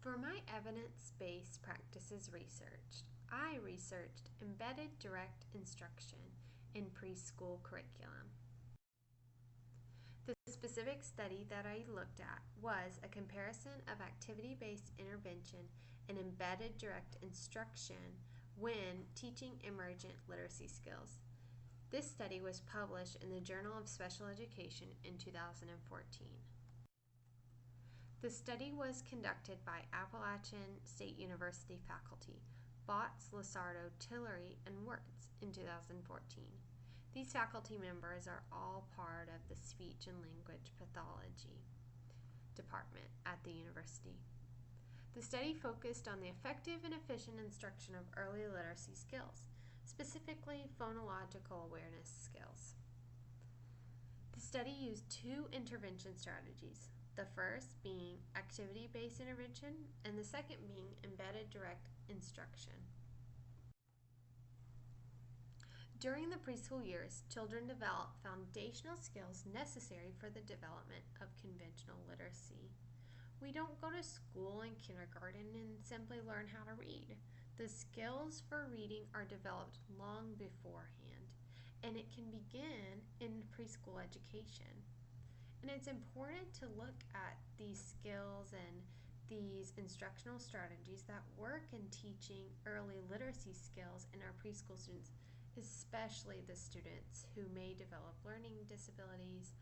For my evidence-based practices research, I researched embedded direct instruction in preschool curriculum. The specific study that I looked at was a comparison of activity-based intervention and embedded direct instruction when teaching emergent literacy skills. This study was published in the Journal of Special Education in 2014. The study was conducted by Appalachian State University faculty, Botts, Lasardo, Tillery, and Wirtz in 2014. These faculty members are all part of the Speech and Language Pathology department at the university. The study focused on the effective and efficient instruction of early literacy skills, specifically phonological awareness skills. The study used two intervention strategies, the first being activity-based intervention and the second being embedded direct instruction. During the preschool years, children develop foundational skills necessary for the development of conventional literacy. We don't go to school in kindergarten and simply learn how to read. The skills for reading are developed long beforehand, and it can begin in preschool education. And it's important to look at these skills and these instructional strategies that work in teaching early literacy skills in our preschool students, especially the students who may develop learning disabilities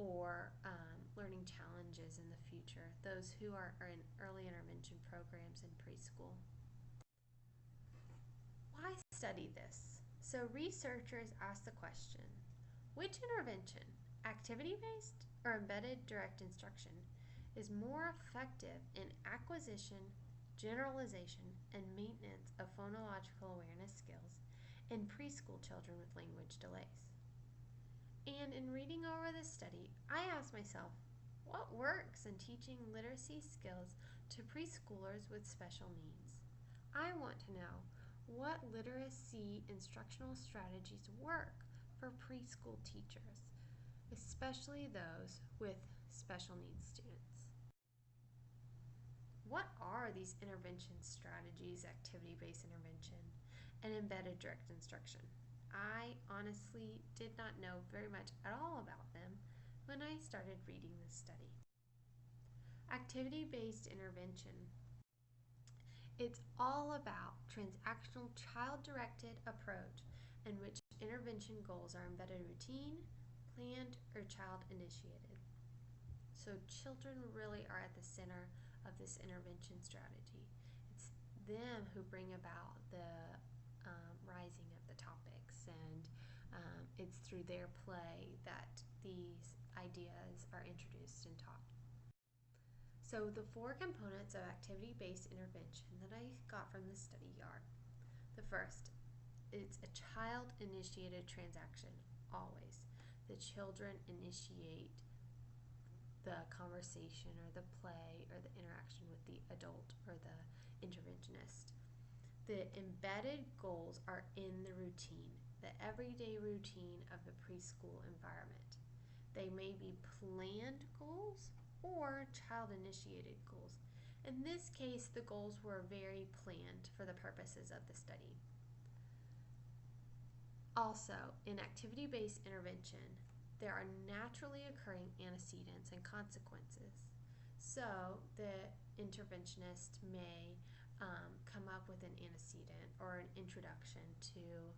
or learning challenges in the future, those who are in early intervention programs in preschool. Why study this? So researchers asked the question, which intervention, activity-based or embedded direct instruction, is more effective in acquisition, generalization, and maintenance of phonological awareness skills in preschool children with language delays? And in reading over this study, I asked myself, what works in teaching literacy skills to preschoolers with special needs? I want to know what literacy instructional strategies work for preschool teachers, especially those with special needs students. What are these intervention strategies, activity-based intervention, and embedded direct instruction? I honestly did not know very much at all about them when I started reading this study. Activity-based intervention. It's all about transactional child-directed approach in which intervention goals are embedded routine, planned, or child-initiated. So children really are at the center of this intervention strategy. It's them who bring about the rising of the topics, and it's through their play that these ideas are introduced and taught. So the four components of activity-based intervention that I got from the study are: the first, it's a child-initiated transaction, always. The children initiate the conversation or the play or the interaction with the adult or the interventionist. The embedded goals are in the routine, the everyday routine of the preschool environment. They may be planned goals or child-initiated goals. In this case, the goals were very planned for the purposes of the study. Also, in activity-based intervention, there are naturally occurring antecedents and consequences. So the interventionist may come up with an antecedent or an introduction to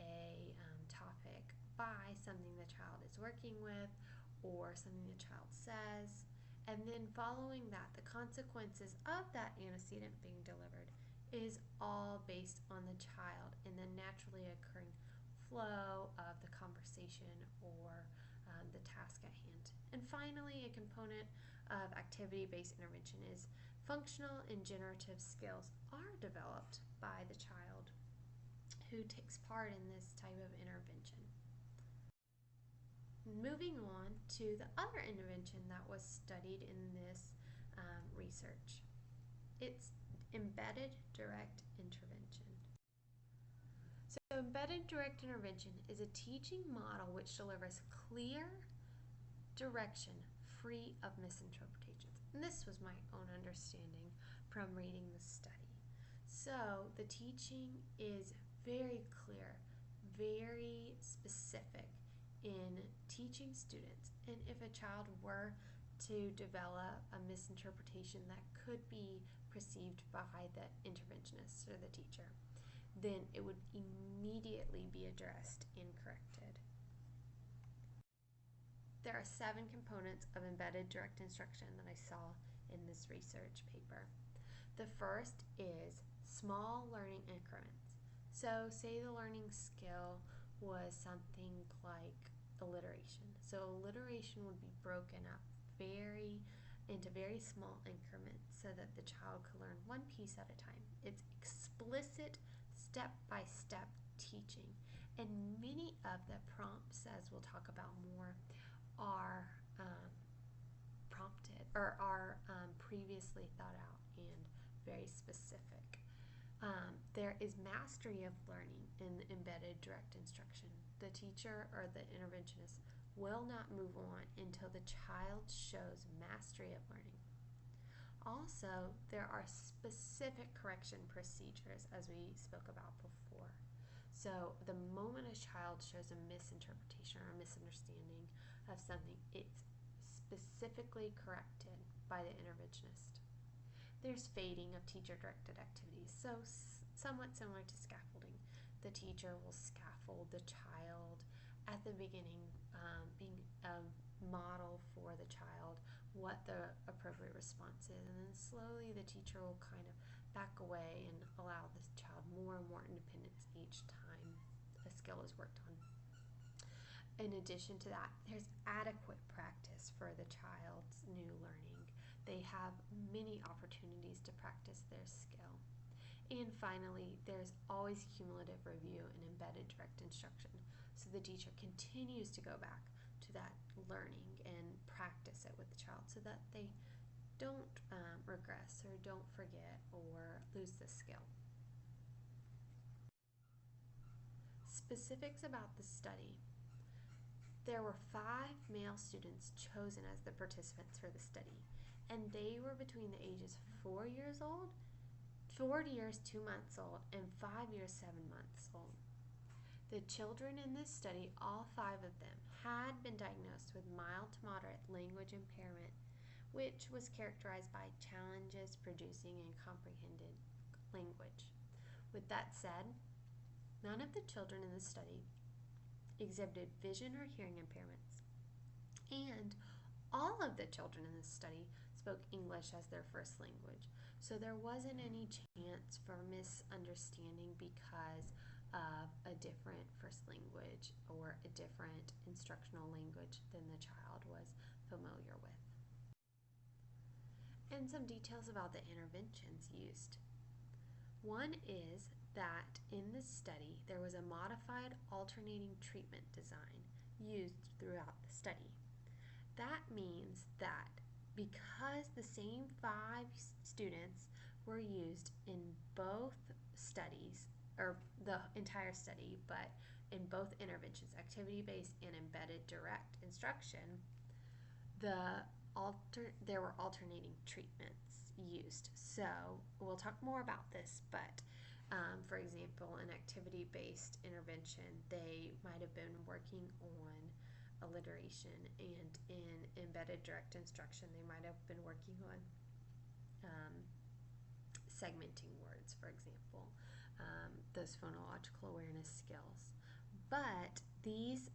a topic by something the child is working with or something the child says. And then following that, the consequences of that antecedent being delivered is all based on the child and the naturally occurring flow of the conversation or the task at hand. And finally, a component of activity-based intervention is functional and generative skills are developed by the child who takes part in this type of intervention. Moving on to the other intervention that was studied in this research. It's embedded direct intervention. So embedded direct intervention is a teaching model which delivers clear direction free of misinterpretations. And this was my own understanding from reading the study. So the teaching is very clear, very specific in teaching students. And if a child were to develop a misinterpretation that could be perceived by the interventionist or the teacher, then it would immediately be addressed and corrected. There are 7 components of embedded direct instruction that I saw in this research paper. The first is small learning increments. So say the learning skill was something like alliteration. So alliteration would be broken up into very small increments so that the child could learn one piece at a time. It's explicit step-by-step teaching. And many of the prompts, as we'll talk about more, are prompted or are previously thought out and very specific. There is mastery of learning in embedded direct instruction. The teacher or the interventionist will not move on until the child shows mastery of learning. Also, there are specific correction procedures, as we spoke about before. So the moment a child shows a misinterpretation or a misunderstanding of something, it's specifically corrected by the interventionist. There's fading of teacher-directed activities, so somewhat similar to scaffolding. The teacher will scaffold the child at the beginning, being a model for the child what the appropriate response is, and then slowly the teacher will kind of back away and allow the child more and more independence each time a skill is worked on. In addition to that, there's adequate practice for the child's new learning. They have many opportunities to practice their skill. And finally, there's always cumulative review in embedded direct instruction. So the teacher continues to go back to that learning and practice it with the child so that they don't regress or don't forget or lose the skill. Specifics about the study. There were 5 male students chosen as the participants for the study, and they were between the ages 4 years old, 4 years 2 months old, and 5 years 7 months old. The children in this study, all 5 of them, had been diagnosed with mild to moderate language impairment, which was characterized by challenges producing and comprehended language. With that said, none of the children in this study exhibited vision or hearing impairments, and all of the children in this study spoke English as their first language. So there wasn't any chance for misunderstanding because of a different first language or a different instructional language than the child was familiar with. And some details about the interventions used. One is that in this study there was a modified alternating treatment design used throughout the study. That means that because the same 5 students were used in both studies, or the entire study, but in both interventions, activity-based and embedded direct instruction, there were alternating treatments used. So we'll talk more about this, but for example, in activity-based intervention, they might have been working on alliteration, and in embedded direct instruction, they might have been working on segmenting words, for example, those phonological awareness skills. But these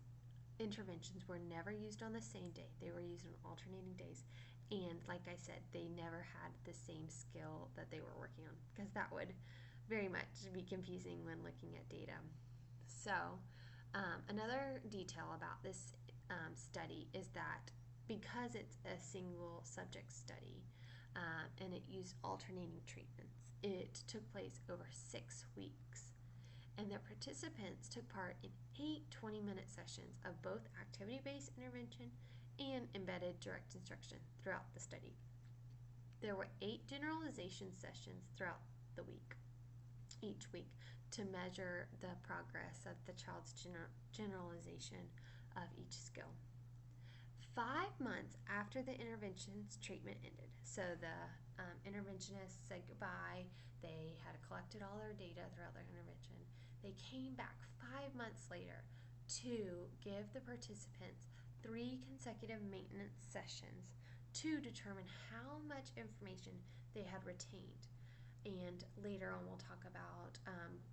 interventions were never used on the same day. They were used on alternating days. And like I said, they never had the same skill that they were working on, because that would very much be confusing when looking at data. So another detail about this study is that because it's a single subject study and it used alternating treatments, it took place over 6 weeks. And the participants took part in 8 20-minute sessions of both activity-based intervention and embedded direct instruction throughout the study. There were 8 generalization sessions throughout the week, each week, to measure the progress of the child's generalization of each skill. 5 months after the intervention's treatment ended, so the interventionists said goodbye. They had collected all their data throughout their intervention. They came back 5 months later to give the participants 3 consecutive maintenance sessions to determine how much information they had retained. And later on, we'll talk about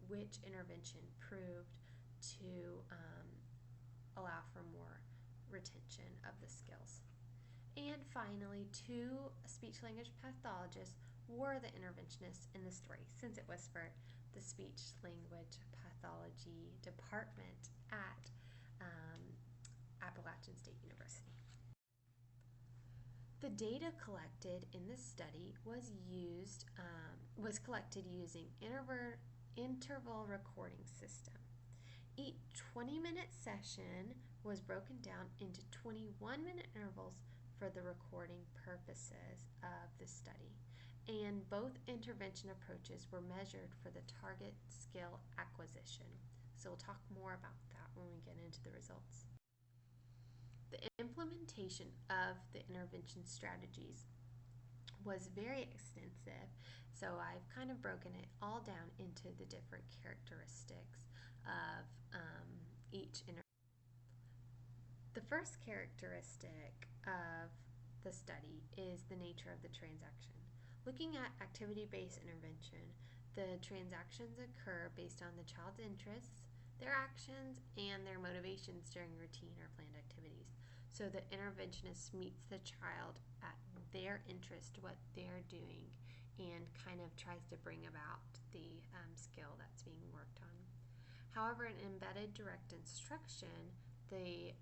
which intervention proved to allow for more retention of the skills. And finally, 2 speech language pathologists were the interventionists in the story, since it was for the speech language pathology department at Appalachian State University. The data collected in this study was collected using interval recording system. Each 20-minute session was broken down into 21-minute intervals for the recording purposes of the study. And both intervention approaches were measured for the target skill acquisition. So we'll talk more about that when we get into the results. The implementation of the intervention strategies was very extensive, so I've kind of broken it all down into the different characteristics of each intervention. The first characteristic of the study is the nature of the transaction. Looking at activity-based intervention, the transactions occur based on the child's interests, their actions, and their motivations during routine or planned activities. So the interventionist meets the child at their interest, what they're doing, and kind of tries to bring about the skill that's being worked on. However, in embedded direct instruction, the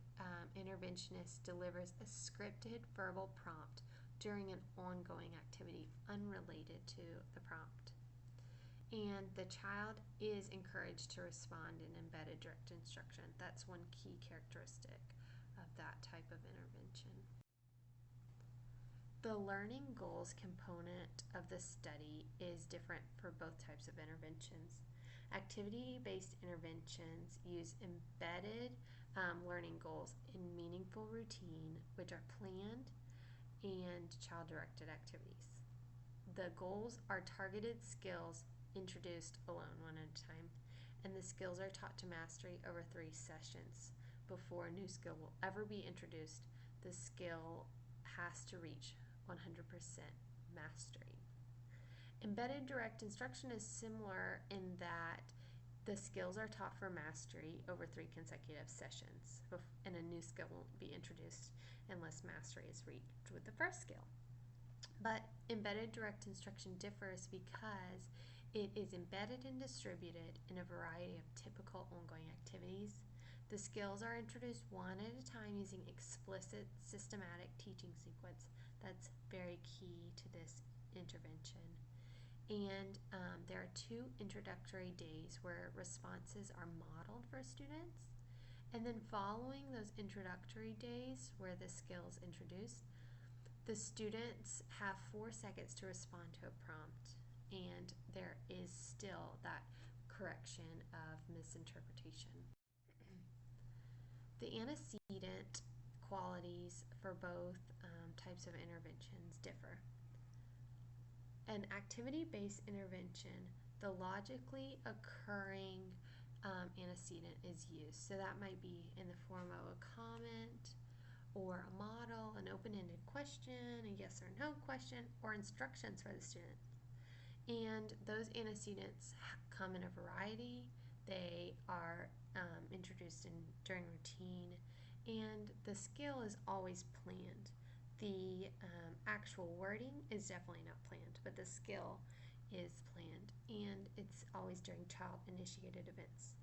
interventionist delivers a scripted verbal prompt during an ongoing activity unrelated to the prompt. And the child is encouraged to respond in embedded direct instruction. That's one key characteristic of that type of intervention. The learning goals component of the study is different for both types of interventions. Activity-based interventions use embedded learning goals in meaningful routine, which are planned, and child-directed activities. The goals are targeted skills introduced alone one at a time, and the skills are taught to mastery over 3 sessions. Before a new skill will ever be introduced, the skill has to reach 100% mastery. Embedded direct instruction is similar in that the skills are taught for mastery over 3 consecutive sessions, and a new skill won't be introduced unless mastery is reached with the first skill. But embedded direct instruction differs because it is embedded and distributed in a variety of typical ongoing activities. The skills are introduced one at a time using explicit systematic teaching sequence. That's very key to this intervention. And there are 2 introductory days where responses are modeled for students. And then following those introductory days where the skill is introduced, the students have 4 seconds to respond to a prompt. And there is still that correction of misinterpretation. The antecedent qualities for both types of interventions differ. An activity-based intervention, the logically occurring antecedent is used. So that might be in the form of a comment or a model, an open-ended question, a yes or no question, or instructions for the student. And those antecedents come in a variety. They are introduced during routine, and the skill is always planned. The actual wording is definitely not planned, but the skill is planned, and it's always during child-initiated events.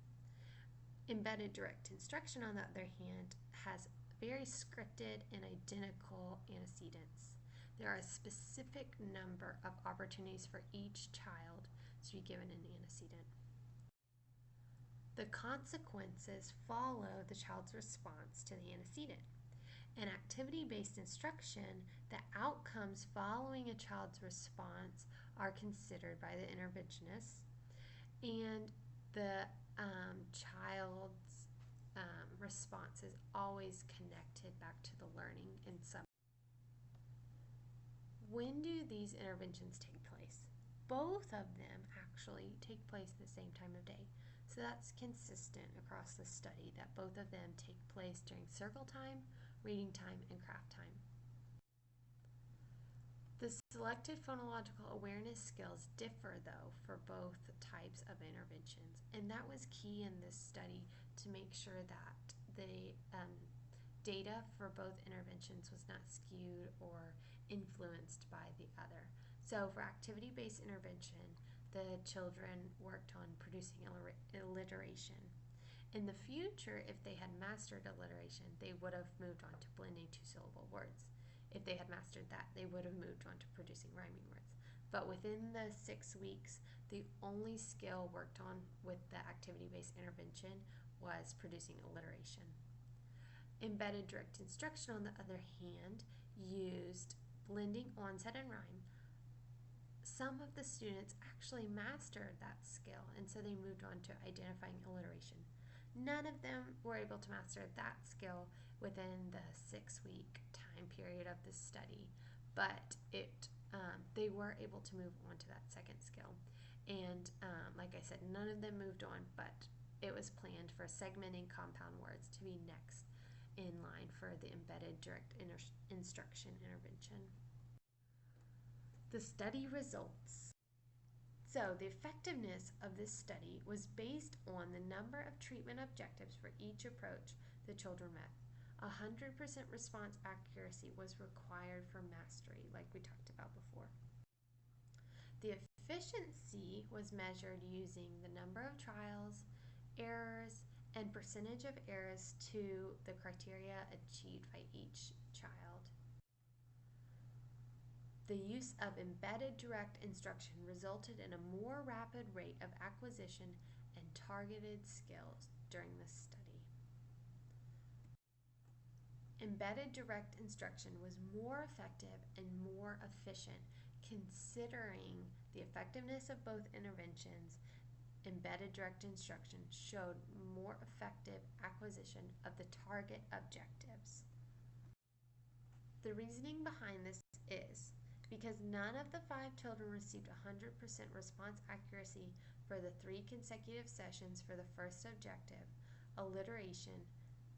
Embedded direct instruction, on the other hand, has very scripted and identical antecedents. There are a specific number of opportunities for each child to be given an antecedent. The consequences follow the child's response to the antecedent. In activity-based instruction, the outcomes following a child's response are considered by the interventionist, and the child's response is always connected back to the learning in some. When do these interventions take place? Both of them actually take place at the same time of day. So that's consistent across the study that both of them take place during circle time, reading time, and craft time. The selected phonological awareness skills differ, though, for both types of interventions, and that was key in this study to make sure that the data for both interventions was not skewed or influenced by the other. So for activity-based intervention, the children worked on producing alliteration. In the future, if they had mastered alliteration, they would have moved on to blending two-syllable words. If they had mastered that, they would have moved on to producing rhyming words. But within the 6 weeks, the only skill worked on with the activity-based intervention was producing alliteration. Embedded direct instruction, on the other hand, used blending, onset, and rhyme. Some of the students actually mastered that skill, and so they moved on to identifying alliteration. None of them were able to master that skill within the 6-week time period of the study, but they were able to move on to that second skill. And like I said, none of them moved on, but it was planned for segmenting compound words to be next in line for the embedded direct instruction intervention. The study results. So the effectiveness of this study was based on the number of treatment objectives for each approach the children met. 100% response accuracy was required for mastery, like we talked about before. The efficiency was measured using the number of trials, errors, and percentage of errors to the criteria achieved by each child. The use of embedded direct instruction resulted in a more rapid rate of acquisition and targeted skills during the study. Embedded direct instruction was more effective and more efficient. Considering the effectiveness of both interventions, embedded direct instruction showed more effective acquisition of the target objectives. The reasoning behind this is because none of the 5 children received 100% response accuracy for the 3 consecutive sessions for the first objective, alliteration,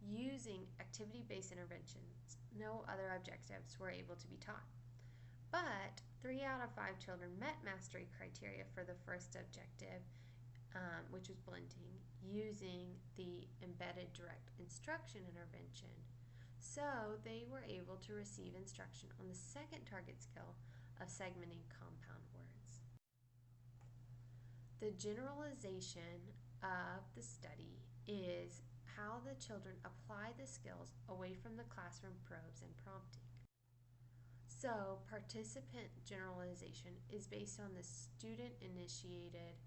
using activity-based interventions, no other objectives were able to be taught. But 3 out of 5 children met mastery criteria for the first objective, which was blending, using the embedded direct instruction intervention. So they were able to receive instruction on the second target skill of segmenting compound words. The generalization of the study is how the children apply the skills away from the classroom probes and prompting. So participant generalization is based on the student-initiated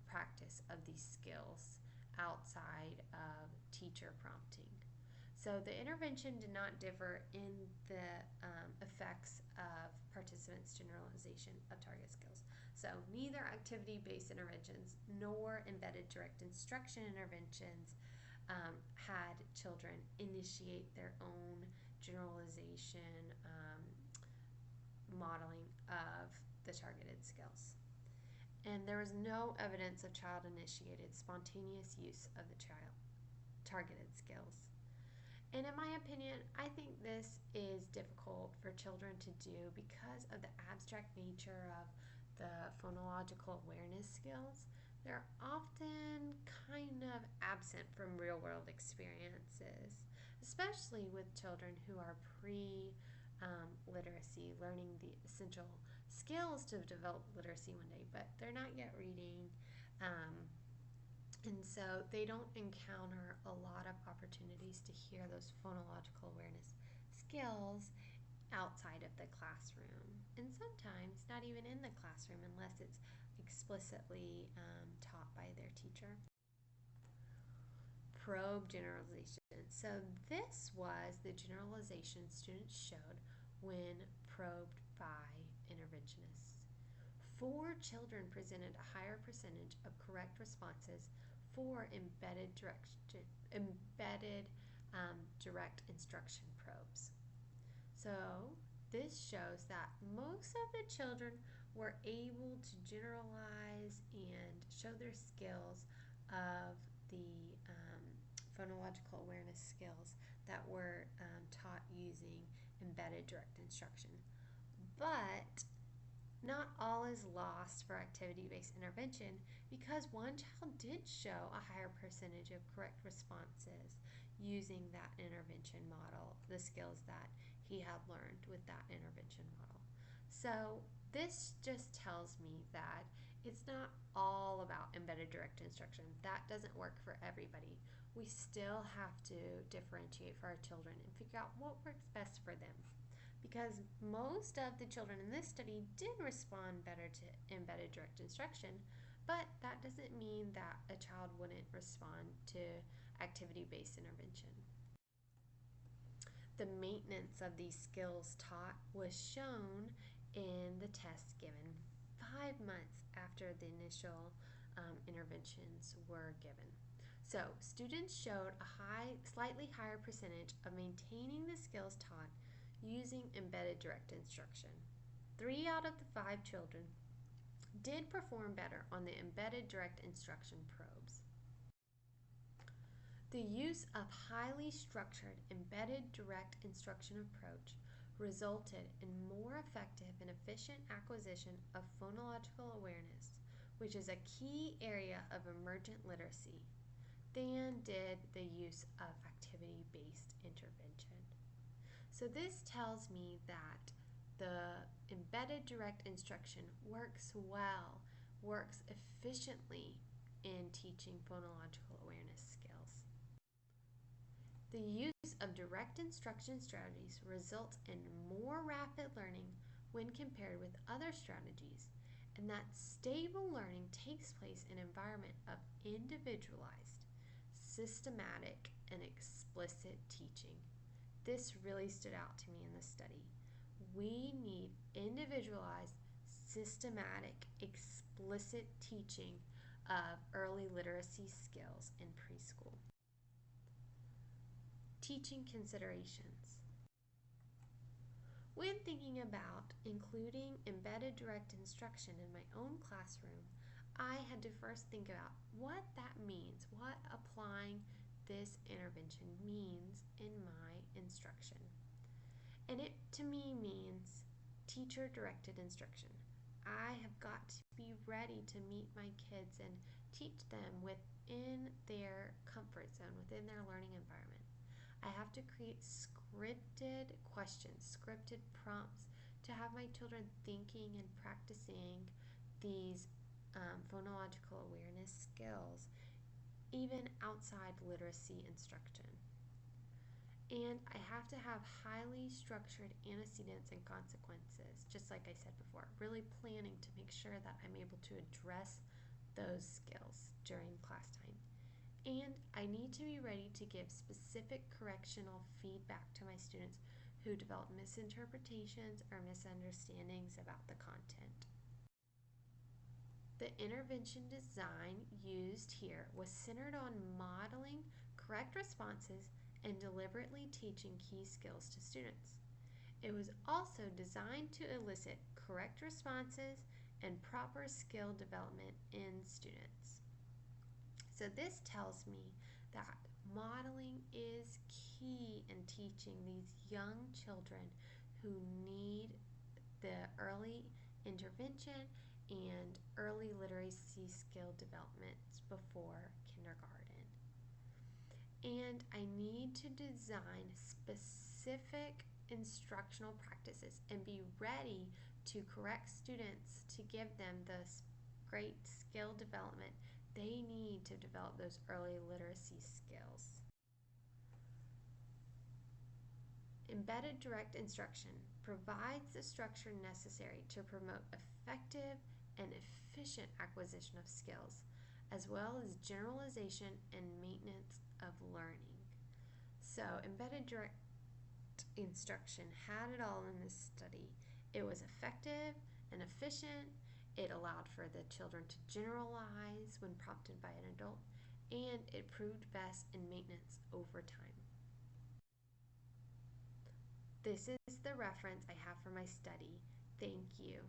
practice of these skills outside of teacher prompting. So the intervention did not differ in the effects of participants' generalization of target skills. So neither activity-based interventions nor embedded direct instruction interventions had children initiate their own generalization modeling of the targeted skills. And there was no evidence of child-initiated spontaneous use of the targeted skills. And in my opinion, I think this is difficult for children to do because of the abstract nature of the phonological awareness skills. They're often kind of absent from real-world experiences, especially with children who are pre-literacy, learning the essential skills to develop literacy one day, but they're not yet reading. And so they don't encounter a lot of opportunities to hear those phonological awareness skills outside of the classroom. And sometimes not even in the classroom unless it's explicitly taught by their teacher. Probe generalization. So this was the generalization students showed when probed by interventionists. 4 children presented a higher percentage of correct responses for embedded direct instruction probes. So This shows that most of the children were able to generalize and show their skills of the phonological awareness skills that were taught using embedded direct instruction. But not all is lost for activity-based intervention because one child did show a higher percentage of correct responses using that intervention model, the skills that he had learned with that intervention model. So this just tells me that it's not all about embedded direct instruction. That doesn't work for everybody. We still have to differentiate for our children and figure out what works best for them, because most of the children in this study did respond better to embedded direct instruction, but that doesn't mean that a child wouldn't respond to activity-based intervention. The maintenance of these skills taught was shown in the test given 5 months after the initial interventions were given. So students showed a slightly higher percentage of maintaining the skills taught using embedded direct instruction. 3 out of the 5 children did perform better on the embedded direct instruction probes. The use of highly structured embedded direct instruction approach resulted in more effective and efficient acquisition of phonological awareness, which is a key area of emergent literacy, than did the use of activity-based intervention. So this tells me that the embedded direct instruction works well, works efficiently in teaching phonological awareness skills. The use of direct instruction strategies results in more rapid learning when compared with other strategies, and that stable learning takes place in an environment of individualized, systematic, and explicit teaching. This really stood out to me in this study. We need individualized, systematic, explicit teaching of early literacy skills in preschool. Teaching considerations. When thinking about including embedded direct instruction in my own classroom, I had to first think about what that means, what applying this intervention means in my instruction. And it, to me, means teacher-directed instruction. I have got to be ready to meet my kids and teach them within their comfort zone, within their learning environment. I have to create scripted questions, scripted prompts to have my children thinking and practicing these phonological awareness skills, even outside literacy instruction. And I have to have highly structured antecedents and consequences, just like I said before, really planning to make sure that I'm able to address those skills during class time. And I need to be ready to give specific correctional feedback to my students who develop misinterpretations or misunderstandings about the content. The intervention design used here was centered on modeling correct responses and deliberately teaching key skills to students. It was also designed to elicit correct responses and proper skill development in students. So this tells me that modeling is key in teaching these young children who need the early intervention and early literacy skill development before kindergarten. And I need to design specific instructional practices and be ready to correct students to give them the great skill development they need to develop those early literacy skills. Embedded direct instruction provides the structure necessary to promote effective and efficient acquisition of skills, as well as generalization and maintenance of learning. So embedded direct instruction had it all in this study. It was effective and efficient. It allowed for the children to generalize when prompted by an adult, and it proved best in maintenance over time. This is the reference I have for my study. Thank you.